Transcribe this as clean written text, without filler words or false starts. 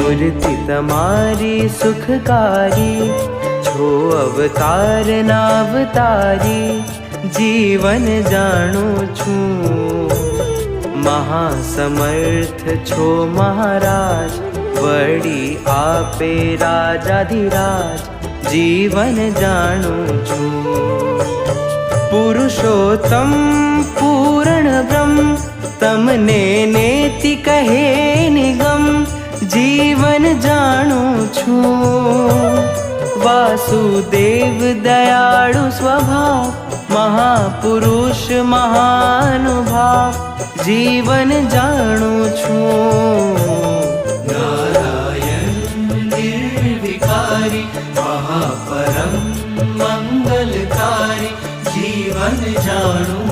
मूर्ति तमारी सुखकारी, छो अवतार नावतारी, जीवन जाणु छूं। महासमर्थ छो महाराज, वड़ी आपे राजाधिराज, जीवन जाणु छूं। पुरुषोत्तम पूर्ण ब्रह्म, तमने नेति कहे निगम, जीवन जाणु छूं। वासुदेव दयाळु स्वभाव, महापुरुष महानुभाव, जीवन जाणु छूं। नारायण निर्विकारी, महापरम मंगलकारी, जीवन जाणु